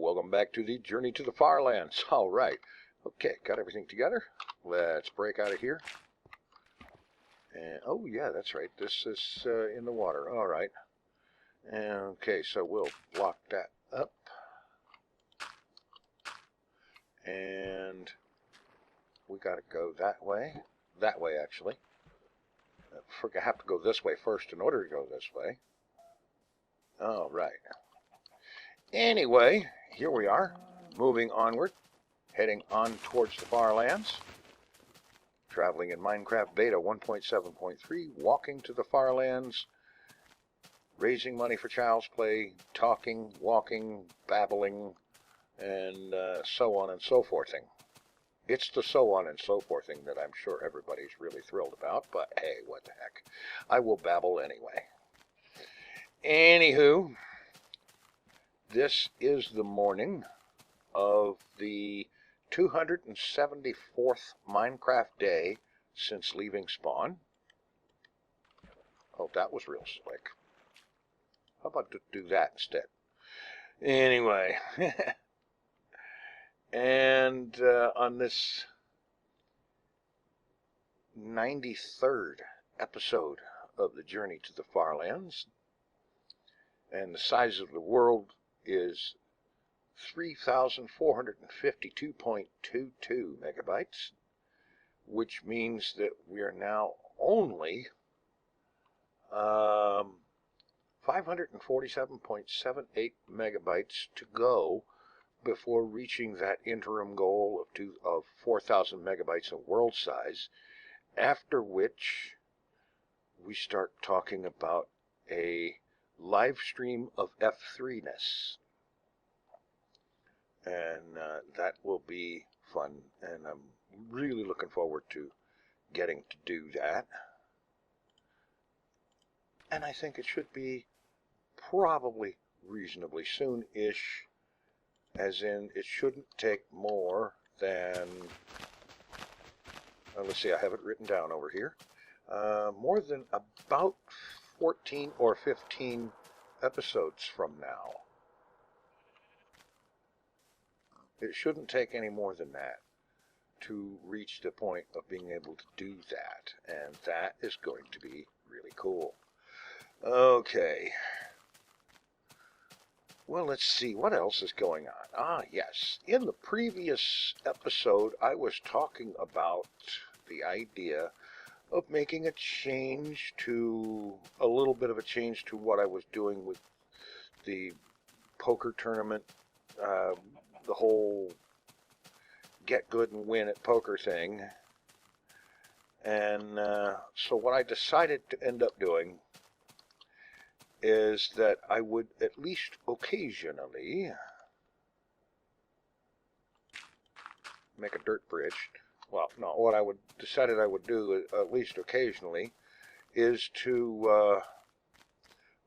welcome back to the Journey to the FarLands. All right, okay, got everything together. Let's break out of here. And oh yeah, that's right. This is in the water. All right. Okay, so we'll block that up, and we got to go that way. That way, actually. I have to go this way first in order to go this way. All right. Anyway, here we are, moving onward, heading on towards the FarLands, traveling in Minecraft Beta 1.7.3, walking to the FarLands, raising money for Child's Play, talking, walking, babbling, and so on and so forthing. It's the so on and so forthing that I'm sure everybody's really thrilled about, but hey, what the heck. I will babble anyway. Anywho, this is the morning of the 274th Minecraft day since leaving spawn. Oh, that was real slick. How about to do that instead? Anyway, and on this 93rd episode of the Journey to the FarLands, and the size of the world is 3,452.22 megabytes, which means that we are now only 547.78 megabytes to go before reaching that interim goal of 4,000 megabytes in world size, after which we start talking about a live stream of F3-ness. And that will be fun, and I'm really looking forward to getting to do that. And I think it should be probably reasonably soon-ish, as in it shouldn't take more than, let's see, I have it written down over here, more than about 14 or 15 episodes from now. It shouldn't take any more than that to reach the point of being able to do that, and that is going to be really cool. Okay. Well, let's see, what else is going on? Ah, yes. In the previous episode, I was talking about the idea of making a little bit of a change to what I was doing with the poker tournament, the whole get good and win at poker thing. And so what I decided to end up doing is that I would at least occasionally make a dirt bridge. Well, no, what I decided I would do at least occasionally is to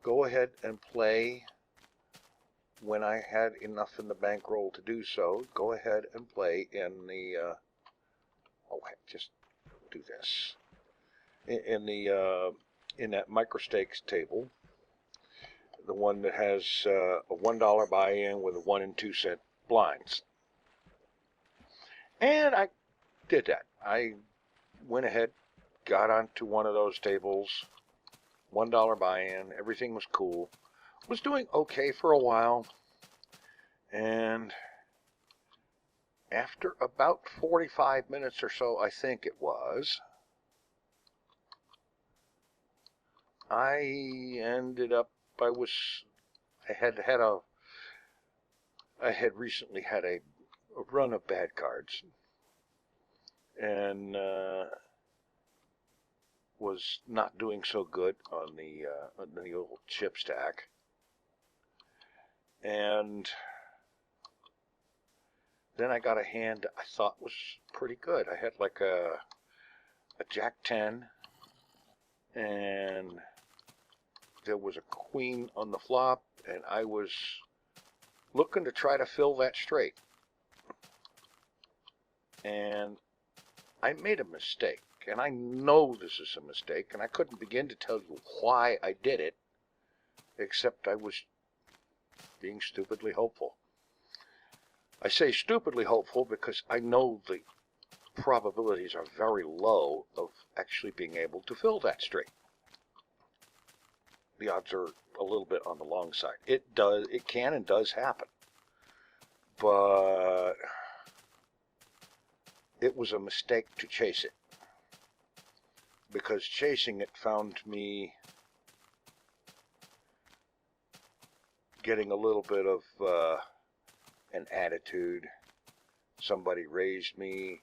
go ahead and play, when I had enough in the bankroll to do so, go ahead and play in the, just do this, in that microstakes table, the one that has a $1 buy-in with a 1 and 2 cent blinds. And I did that. I went ahead, got onto one of those tables, $1 buy-in, everything was cool. Was doing okay for a while, and after about 45 minutes or so, I think it was, I ended up, I had recently had a run of bad cards, and was not doing so good on the old chip stack. And then I got a hand I thought was pretty good. I had like a Jack 10, and there was a queen on the flop, and I was looking to try to fill that straight. And I made a mistake, and I know this is a mistake, and I couldn't begin to tell you why I did it, except I was being stupidly hopeful. I say stupidly hopeful because I know the probabilities are very low of actually being able to fill that straight. The odds are a little bit on the long side. It can and does happen. But it was a mistake to chase it, because chasing it found me getting a little bit of an attitude. Somebody raised me,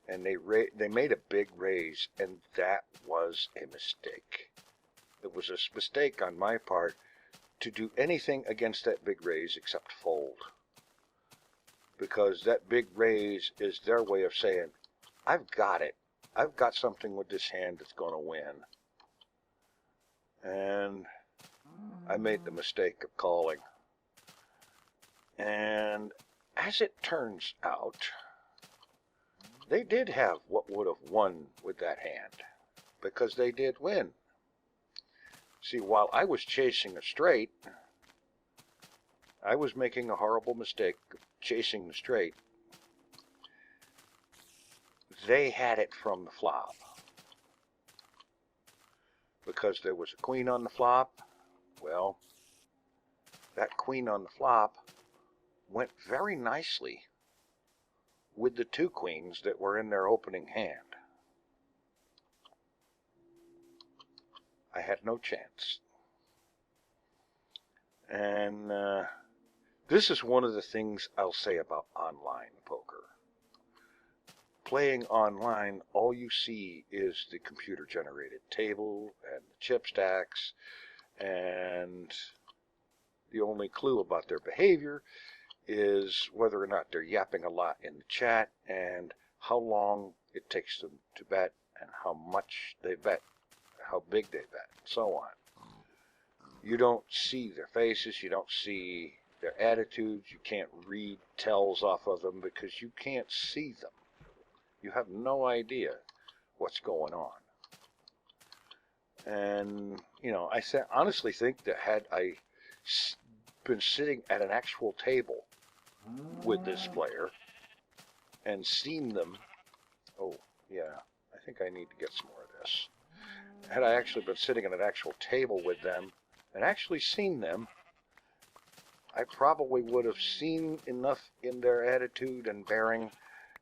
and they made a big raise, and that was a mistake. It was a mistake on my part to do anything against that big raise except fold, because that big raise is their way of saying, I've got it. I've got something with this hand that's going to win. And I made the mistake of calling. And as it turns out, they did have what would have won with that hand, because they did win. See, while I was chasing a straight, I was making a horrible mistake of chasing the straight. They had it from the flop, because there was a queen on the flop. Well, that queen on the flop went very nicely with the two queens that were in their opening hand. I had no chance. And this is one of the things I'll say about online poker. Playing online, all you see is the computer-generated table and the chip stacks, and the only clue about their behavior is whether or not they're yapping a lot in the chat, and how long it takes them to bet, and how much they bet, how big they bet, and so on. You don't see their faces, you don't see their attitudes, you can't read tells off of them because you can't see them. You have no idea what's going on. And, you know, I honestly think that had I been sitting at an actual table with this player and seen them, oh, yeah, I think I need to get some more of this. Had I actually been sitting at an actual table with them and actually seen them, I probably would have seen enough in their attitude and bearing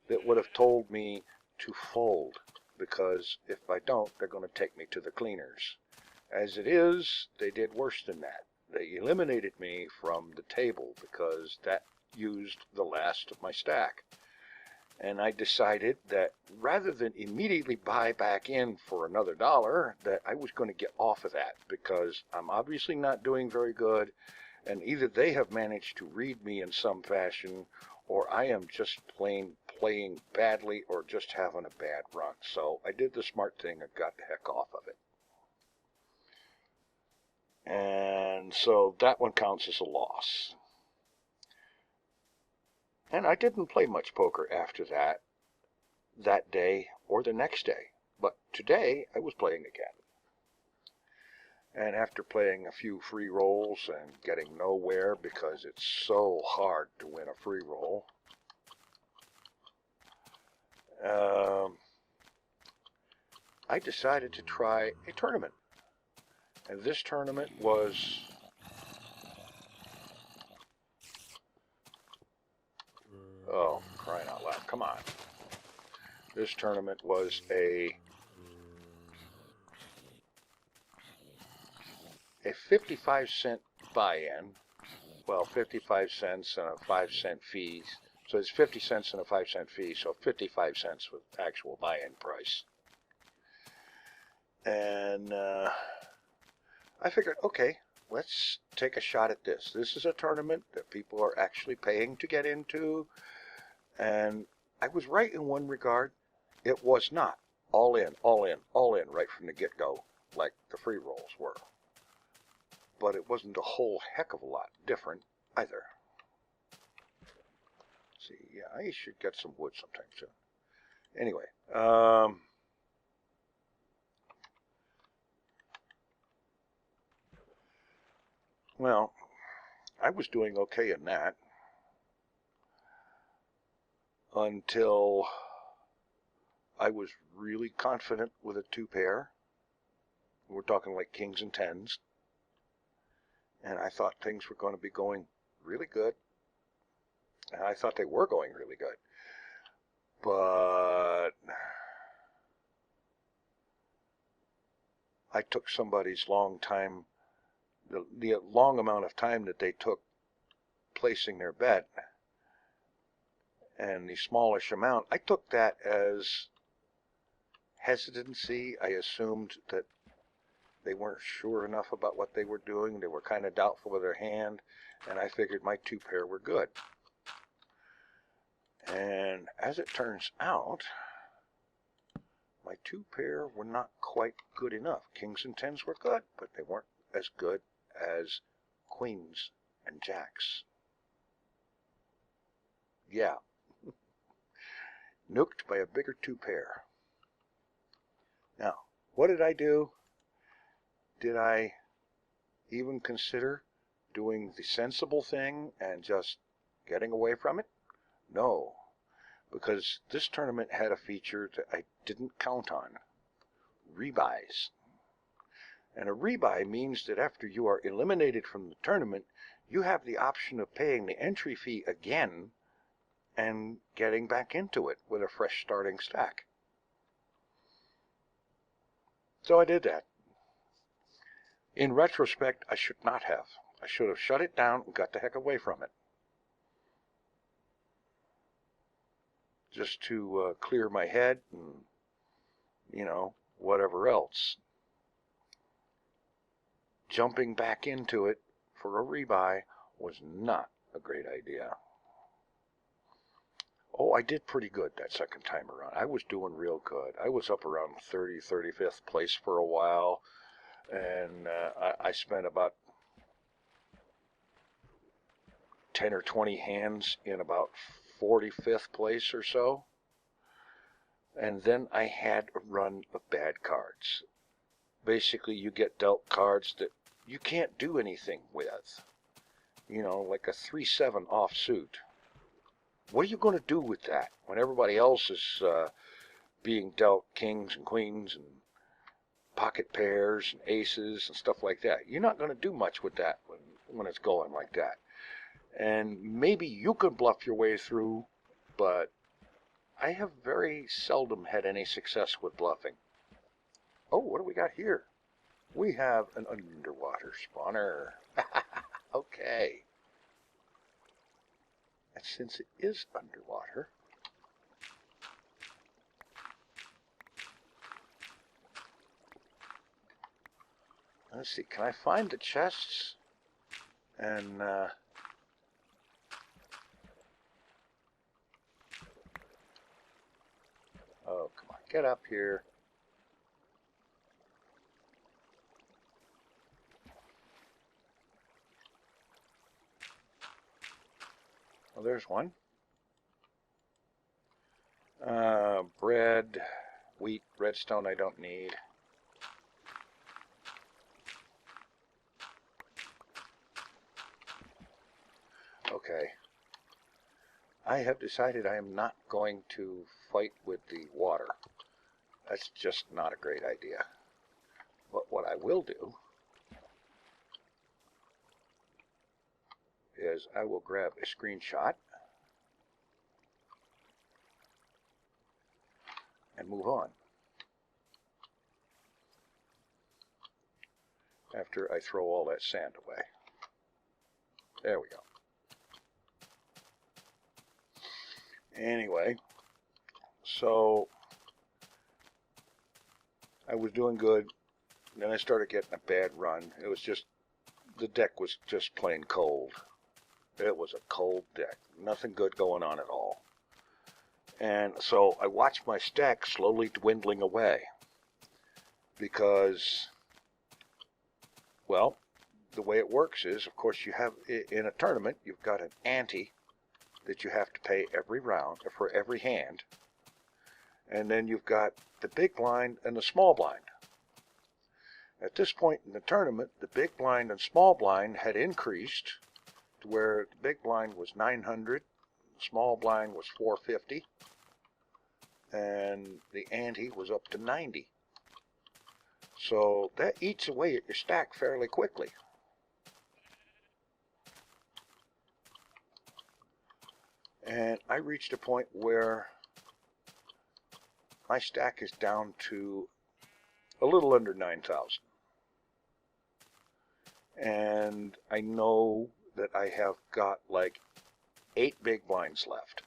that would have told me to fold, because if I don't, they're going to take me to the cleaners. As it is, they did worse than that. They eliminated me from the table because that used the last of my stack. And I decided that rather than immediately buy back in for another $1, that I was going to get off of that, because I'm obviously not doing very good, and either they have managed to read me in some fashion, or I am just playing badly, or just having a bad run. So I did the smart thing and got the heck off of it. And so that one counts as a loss. And I didn't play much poker after that day or the next day. But today I was playing again. And after playing a few free rolls and getting nowhere because it's so hard to win a free roll, I decided to try a tournament. And this tournament was oh, crying out loud, come on. This tournament was a 55-cent buy-in. Well, 55 cents and a 5-cent fee. So it's 50 cents and a 5-cent fee, so 55 cents with actual buy-in price. And I figured, okay, let's take a shot at this. This is a tournament that people are actually paying to get into. And I was right in one regard. It was not all in, all in, all in right from the get-go like the free rolls were. But it wasn't a whole heck of a lot different either. Let's see, yeah, I should get some wood sometime soon. Anyway, well, I was doing okay in that. until I was really confident with a 2-pair. We're talking like kings and tens. And I thought things were going to be going really good. And I thought they were going really good. But I took somebody's long time, the long amount of time that they took placing their bet, and the smallish amount, I took that as hesitancy. I assumed that they weren't sure enough about what they were doing. They were kind of doubtful with their hand, and I figured my 2-pair were good. And as it turns out, my 2-pair were not quite good enough. Kings and tens were good, but they weren't as good as queens and jacks. Yeah. Nuked by a bigger 2-pair. Now, what did I do? Did I even consider doing the sensible thing and just getting away from it? No, because this tournament had a feature that I didn't count on. Rebuys. And a rebuy means that after you are eliminated from the tournament, you have the option of paying the entry fee again and getting back into it with a fresh starting stack. So I did that. In retrospect, I should not have. I should have shut it down and got the heck away from it. Just to clear my head and, you know, whatever else. Jumping back into it for a rebuy was not a great idea. Oh, I did pretty good that second time around. I was doing real good. I was up around 35th place for a while, and I spent about 10 or 20 hands in about 45th place or so. And then I had a run of bad cards. Basically, you get dealt cards that you can't do anything with. You know, like a 3-7 offsuit. What are you going to do with that when everybody else is being dealt kings and queens and pocket pairs and aces and stuff like that? You're not going to do much with that when it's going like that. And maybe you can bluff your way through, but I have very seldom had any success with bluffing. Oh, what do we got here? We have an underwater spawner. Okay. And since it is underwater, let's see, can I find the chests? And, oh, come on, get up here. Well, there's one. Bread, wheat, redstone I don't need. Okay. I have decided I am not going to fight with the water. That's just not a great idea. But what I will do is I will grab a screenshot and move on. After I throw all that sand away. There we go. Anyway, so I was doing good. Then I started getting a bad run. It was just, the deck was just plain cold. It was a cold deck. Nothing good going on at all. And so I watched my stack slowly dwindling away. Because, well, the way it works is, of course, you have, in a tournament, you've got an ante that you have to pay every round, for every hand. And then you've got the big blind and the small blind. At this point in the tournament, the big blind and small blind had increased to where the big blind was 900, small blind was 450, and the ante was up to 90. So that eats away at your stack fairly quickly. And I reached a point where my stack is down to a little under 9,000. And I know that I have got like 8 big blinds left.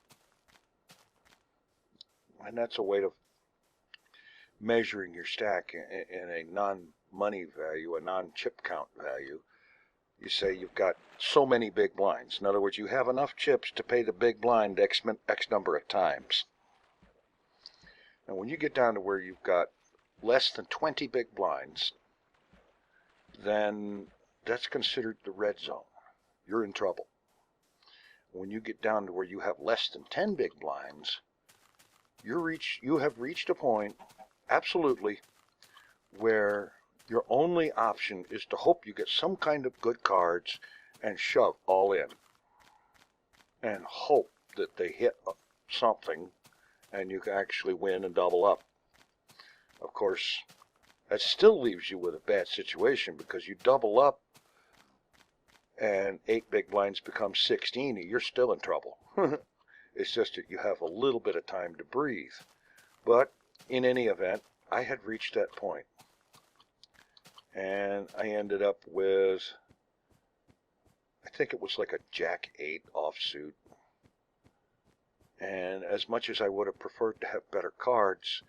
And that's a way of measuring your stack in a non-money value, a non-chip count value. You say you've got so many big blinds. In other words, you have enough chips to pay the big blind X number of times. And when you get down to where you've got less than 20 big blinds, then that's considered the red zone. You're in trouble. When you get down to where you have less than 10 big blinds, you have reached a point, absolutely, where your only option is to hope you get some kind of good cards and shove all in. And hope that they hit something and you can actually win and double up. Of course, that still leaves you with a bad situation because you double up and 8 big blinds become 16 and you're still in trouble. It's just that you have a little bit of time to breathe. But in any event, I had reached that point. And I ended up with, I think it was like a Jack 8 offsuit. And as much as I would have preferred to have better cards,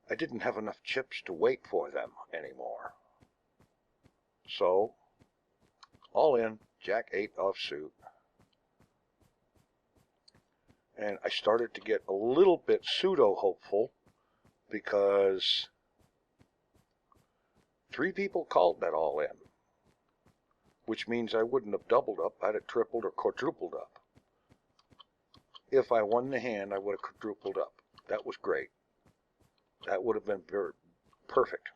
I didn't have enough chips to wait for them anymore. So, all in, Jack 8 offsuit. And I started to get a little bit pseudo-hopeful because 3 people called that all in, which means I wouldn't have doubled up, I'd have tripled or quadrupled up. If I won the hand, I would have quadrupled up. That was great. That would have been very perfect.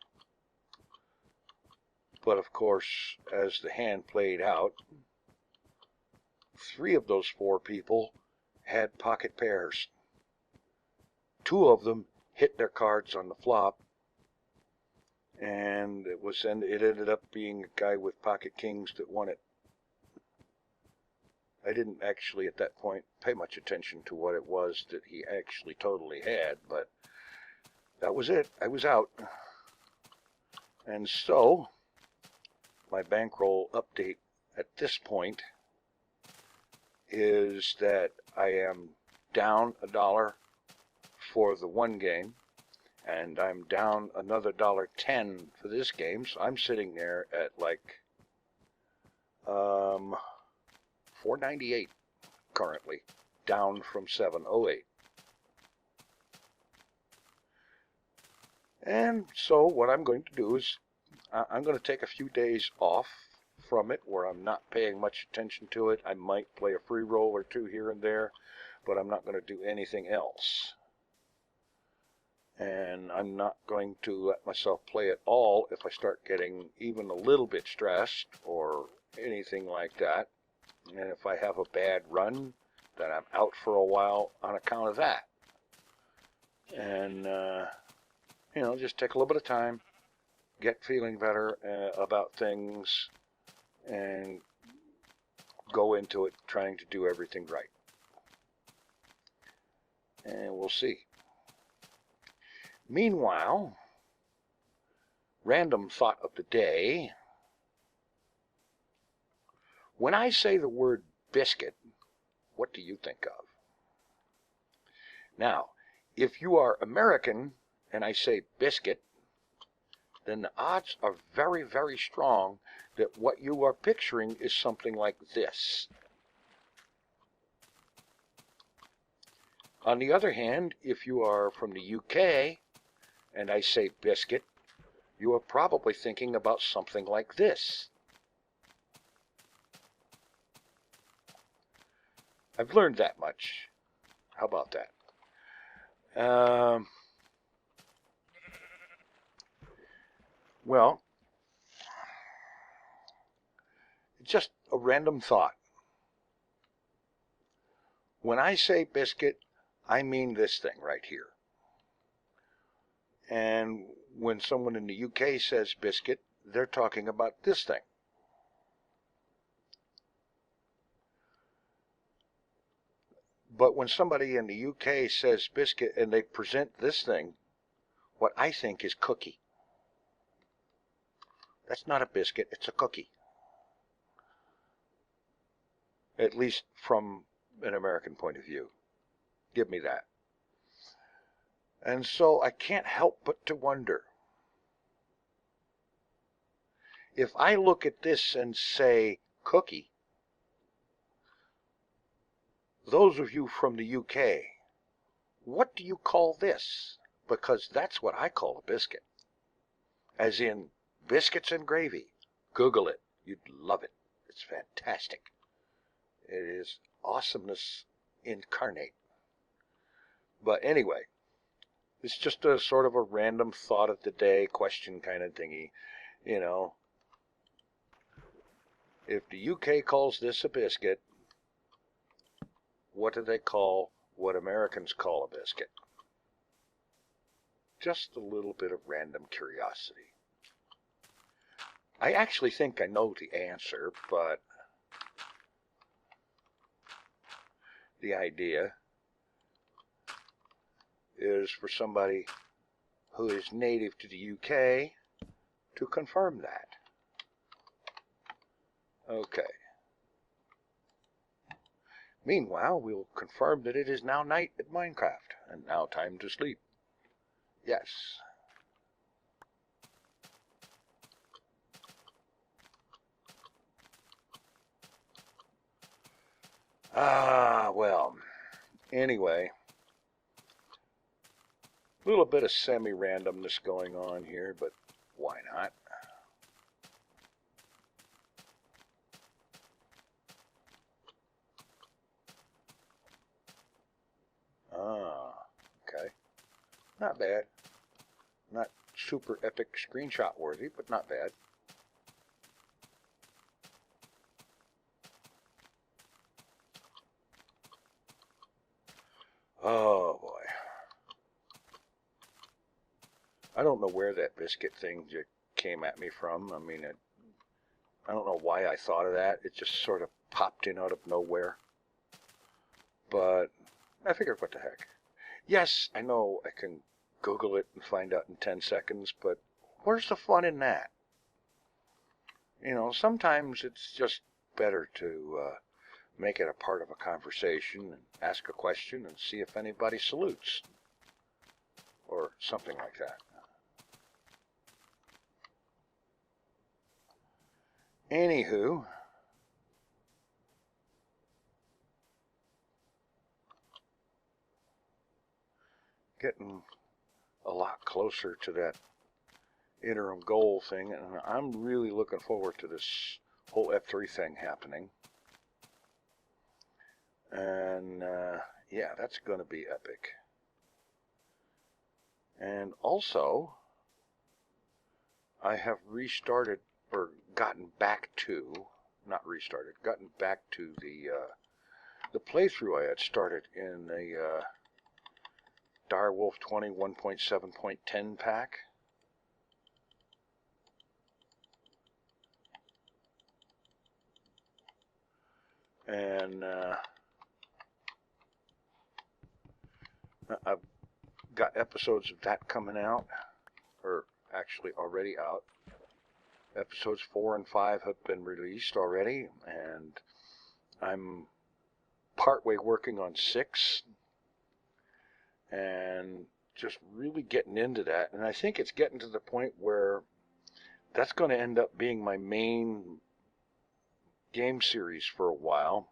But of course, as the hand played out, 3 of those 4 people had pocket pairs. 2 of them hit their cards on the flop, and it ended up being a guy with pocket kings that won it. I didn't actually at that point pay much attention to what it was that he actually totally had, but that was it. I was out. And so, my bankroll update at this point is that I am down $1 for the one game, and I'm down another $1.10 for this game, so I'm sitting there at like $4.98 currently, down from $7.08. And so what I'm going to do is I'm going to take a few days off from it where I'm not paying much attention to it. I might play a free roll or 2 here and there, but I'm not going to do anything else. And I'm not going to let myself play at all if I start getting even a little bit stressed or anything like that. And if I have a bad run, then I'm out for a while on account of that. And, you know, just take a little bit of time, get feeling better about things, and go into it trying to do everything right. And we'll see. Meanwhile, random thought of the day. When I say the word biscuit, what do you think of? Now, if you are American and I say biscuit, then the odds are very, very strong that what you are picturing is something like this. On the other hand, if you are from the UK and I say biscuit, you are probably thinking about something like this. I've learned that much. How about that? Well, just a random thought. When I say biscuit, I mean this thing right here. And when someone in the UK says biscuit, they're talking about this thing. But when somebody in the UK says biscuit and they present this thing, what I think is cookie. That's not a biscuit, it's a cookie. At least from an American point of view. Give me that. And so I can't help but to wonder, if I look at this and say cookie, those of you from the UK, what do you call this? Because that's what I call a biscuit. As in biscuits and gravy. Google it. You'd love it. It's fantastic. It is awesomeness incarnate. But anyway, it's just a sort of a random thought of the day question kind of thingy. You know, if the UK calls this a biscuit, what do they call what Americans call a biscuit? Just a little bit of random curiosity. I actually think I know the answer, but the idea is for somebody who is native to the UK to confirm that. Okay. Meanwhile, we'll confirm that it is now night at Minecraft, and now time to sleep. Yes. Well, anyway, a little bit of semi-randomness going on here, but why not? Okay. Not bad. Not super epic screenshot worthy, but not bad. Oh boy. I don't know where that biscuit thing came at me from. I mean, I don't know why I thought of that. It just sort of popped in out of nowhere. But I figured, what the heck. Yes, I know I can Google it and find out in 10 seconds, but where's the fun in that? You know, sometimes it's just better to make it a part of a conversation and ask a question and see if anybody salutes. Or something like that. Anywho, getting a lot closer to that interim goal thing, and I'm really looking forward to this whole Ep3 thing happening. And yeah, that's going to be epic. And also, I have restarted, or gotten back to, not restarted, gotten back to the playthrough I had started in the Direwolf 20 1.7.10 pack. And I've got episodes of that coming out, or actually already out. Episodes 4 and 5 have been released already, and I'm partway working on 6, and just really getting into that. And I think it's getting to the point where that's going to end up being my main game series for a while.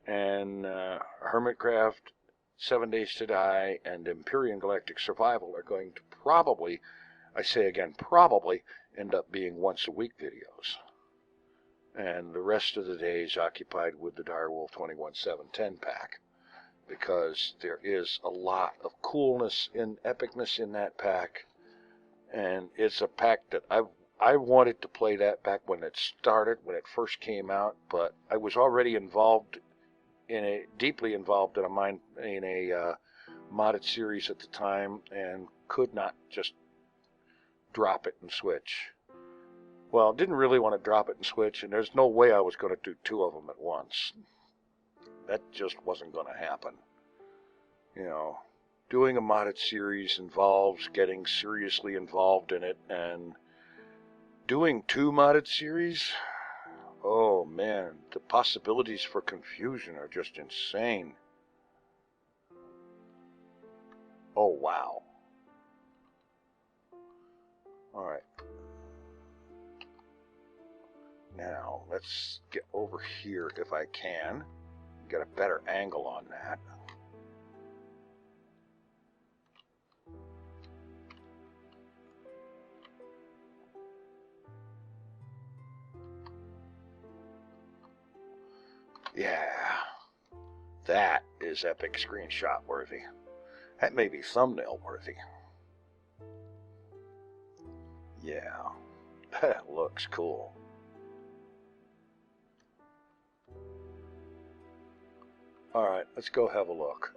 And Hermitcraft, 7 Days to Die, and Empyrean Galactic Survival are going to probably, I say again, probably end up being once a week videos. And the rest of the days occupied with the Direwolf 21.7.10 pack. Because there is a lot of coolness and epicness in that pack. And it's a pack that I wanted to play that back when it started, when it first came out, but I was already involved deeply involved in a modded series at the time, and could not just drop it and switch. Well, didn't really want to drop it and switch, and there's no way I was going to do two of them at once. That just wasn't going to happen. You know, doing a modded series involves getting seriously involved in it, and doing two modded series, oh man, the possibilities for confusion are just insane. Oh wow. Alright. Now, let's get over here if I can. Get a better angle on that. Yeah. That is epic screenshot worthy. That may be thumbnail worthy. Yeah. That looks cool. Alright, let's go have a look.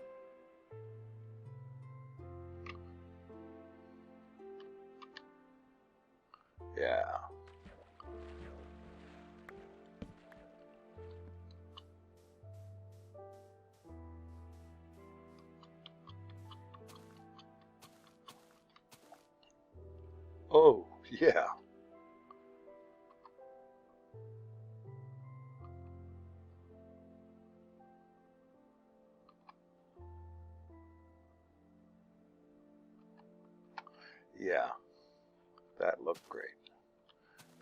Yeah. Oh, yeah. Yeah, that looked great.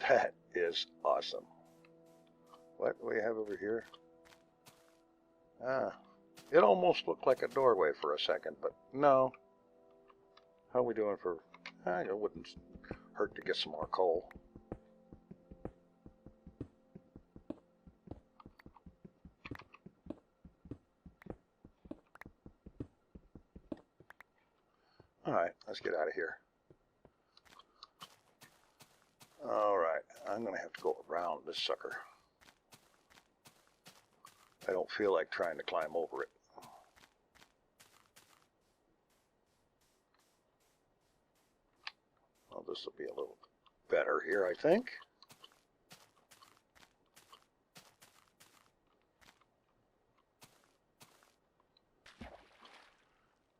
That is awesome. What do we have over here? It almost looked like a doorway for a second, but no. How are we doing for... it wouldn't hurt to get some more coal. Alright, let's get out of here. Alright, I'm going to have to go around this sucker. I don't feel like trying to climb over it. Well, this will be a little better here, I think.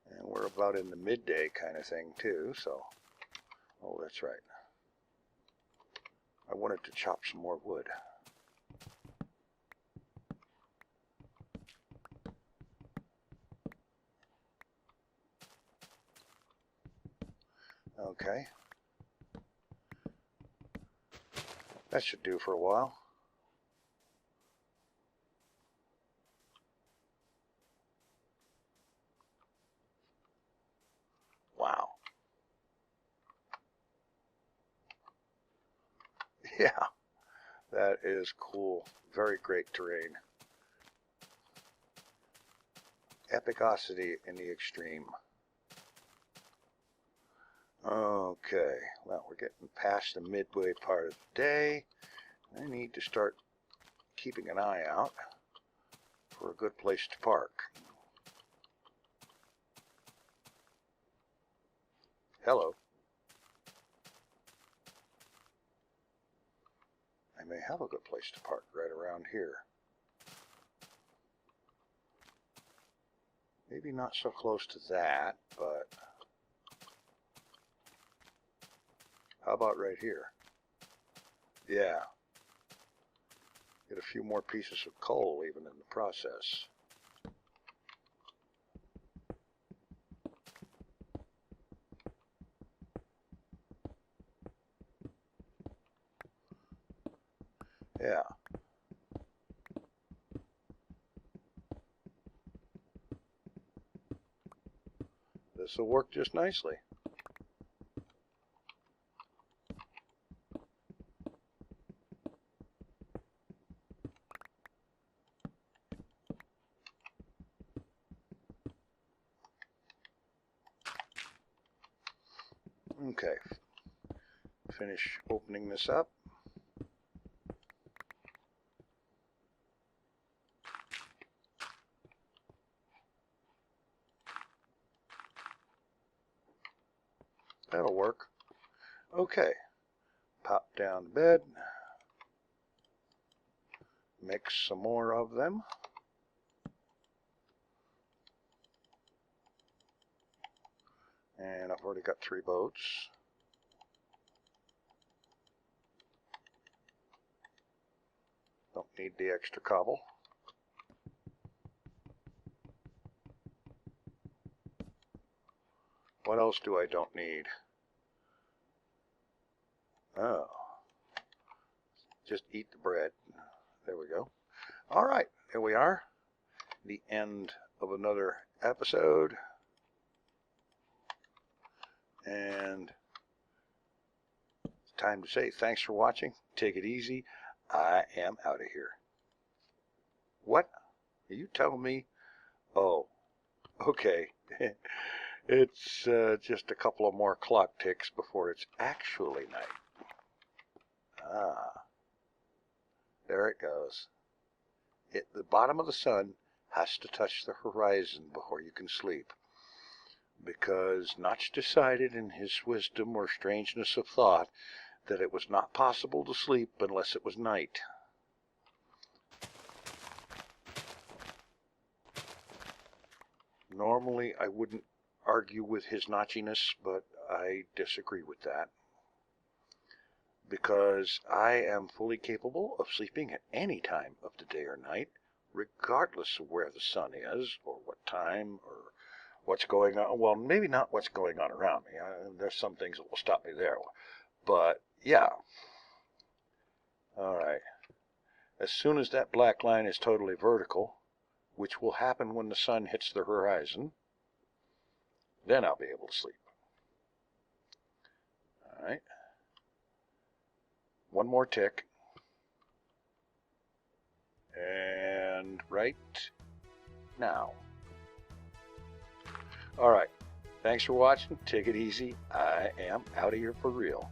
And we're about in the midday kind of thing, too, so... Oh, that's right. I wanted to chop some more wood. Okay. That should do for a while. Wow. Yeah, that is cool. Very great terrain. Epicosity in the extreme. Okay, well, we're getting past the midway part of the day. I need to start keeping an eye out for a good place to park. Hello. I may have a good place to park right around here. Maybe not so close to that, but how about right here? Yeah. Get a few more pieces of coal even in the process. Yeah. This will work just nicely. Okay. Finish opening this up. That'll work. Okay. Pop down the bed. Mix some more of them. And I've already got 3 boats. Don't need the extra cobble. What else do I don't need? Oh. Just eat the bread. There we go. All right, here we are. The end of another episode. And it's time to say thanks for watching. Take it easy. I am out of here. What? Are you telling me? Oh, okay. It's just a couple of more clock ticks before it's actually night. Ah, there it goes. The bottom of the sun has to touch the horizon before you can sleep. Because Notch decided in his wisdom or strangeness of thought that it was not possible to sleep unless it was night. Normally I wouldn't argue with his notchiness, but I disagree with that. Because I am fully capable of sleeping at any time of the day or night, regardless of where the sun is, or what time, or what's going on. Well, maybe not what's going on around me. There's some things that will stop me there. But, yeah. Alright. As soon as that black line is totally vertical, which will happen when the sun hits the horizon, then I'll be able to sleep. Alright. One more tick. And right now. Alright. Thanks for watching. Take it easy. I am out of here for real.